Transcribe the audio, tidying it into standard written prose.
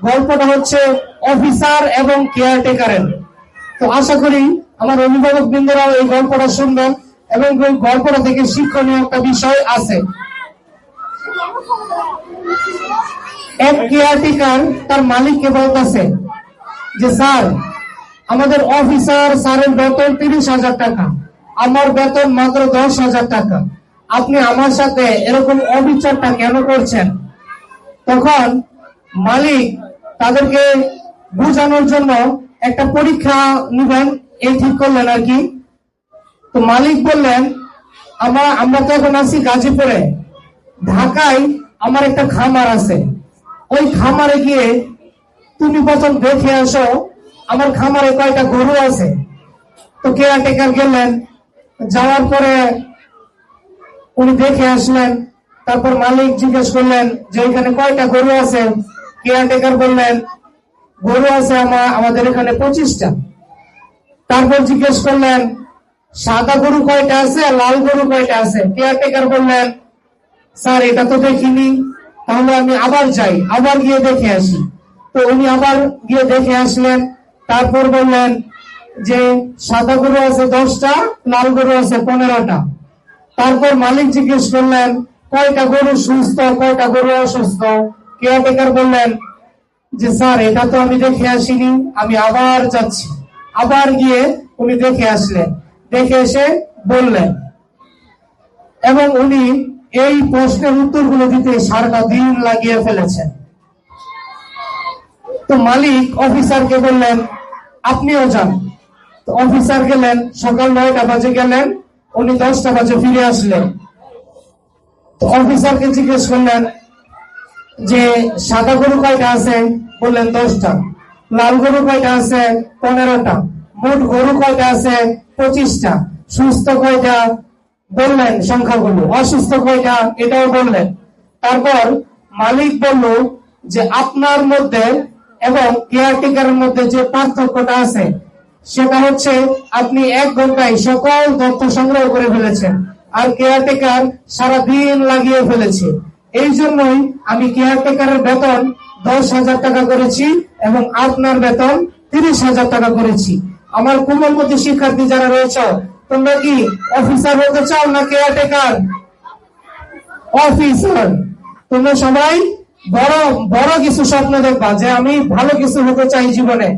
গল্পটা হচ্ছে অফিসার এবং কেয়ারটেকারের। তো আশা করি আমার অভিভাবক বৃন্দরাও এই গল্পটা শুনবেন এবং এই গল্পটা থেকে শিক্ষণীয় একটা বিষয় আছে। এক কেয়ারটেকার তার মালিককে বলতেছে যে স্যার, আমাদের অফিসার স্যারের বেতন 30,000 টাকা, আমার বেতন মাত্র 10,000 টাকা, আপনি আমার সাথে এরকম অবিচারটা কেন করছেন? তখন মালিক তাদেরকে বোঝানোর জন্য একটা পরীক্ষা নিবেন এই ঠিক করলেন আর কি। তো মালিক বললেন, আমরা তো এখন আছি গাজীপুরে, ঢাকায় আমার একটা খামার আছে, ওই খামারে গিয়ে তুমি প্রথম দেখে আসো আমার খামারে কয়টা গরু আছে। তো কেয়ারটেকার গেলেন, যাওয়ার পরে উনি দেখে আসলেন। তারপর মালিক জিজ্ঞেস করলেন যে এখানে কয়টা গরু আছে। কেয়ারটেকার বললেন গরু আছে আমাদের এখানে 25টা। তারপর জিজ্ঞেস করলেন সাদা গরু কয়টা আছে আর লাল গরু কয়টা আছে। কেয়ারটেকার বললেন স্যার এটা তো দেখিনি, তাহলে আমি আবার যাই, আবার গিয়ে দেখে আসি। তো উনি আবার গিয়ে দেখে আসলেন। তারপর বললেন যে সাদা গরু আছে 10টা, লাল গরু আছে 15টা। তারপর মালিক জিজ্ঞেস করলেন কয়টা গরু সুস্থ, কয়টা গরু অসুস্থ। কেয়ারটেকার বললেন যে স্যার এটা তো আমি দেখে আসিনি, আমি আবার যাচ্ছি। আবার গিয়ে উনি দেখে আসলেন, দেখে এসে বললেন, এবং উনি এই প্রশ্নের উত্তরগুলো দিতে সারাটা দিন লাগিয়ে ফেলেছেন। তো মালিক অফিসারকে বললেন আপনিও যান। তো অফিসার গেলেন, সকাল 9টা বাজে গেলেন, উনি 10টা বাজে ফিরে আসলেন। তো অফিসারকে জিজ্ঞেস করলেন যে সাদা গরু কয়টা আছে, বললেন 10টা। লাল গরু কয়টা আছে, 15টা। মোট গরু কয়টা আছে, 25টা। সুস্থ কয়টা, বললেন সংখ্যাগুলো। অসুস্থ কয়টা, এটাও বললেন। তারপর মালিক বলল যে আপনার মধ্যে এবং কেয়ারটেকারের মধ্যে যে পার্থক্যটা আছে সেটা হচ্ছে আপনি 1 ঘন্টায় সকল তথ্য সংগ্রহ করে ফেলেছেন, আর কেয়ারটেকার সারাদিন লাগিয়ে ফেলেছে। এই জন্যই আমি কেয়ারটেকারের বেতন 10,000 টাকা করেছি এবং আপনার বেতন 30,000 টাকা করেছি। আমার কোমলমতি শিক্ষার্থী যারা রয়েছে, তোমরা কি অফিসার হতে চাও না কেয়ারটেকার? অফিসার। তোমরা সবাই বড় বড় কিছু স্বপ্ন দেখবা যে আমি ভালো কিছু হতে চাই জীবনে।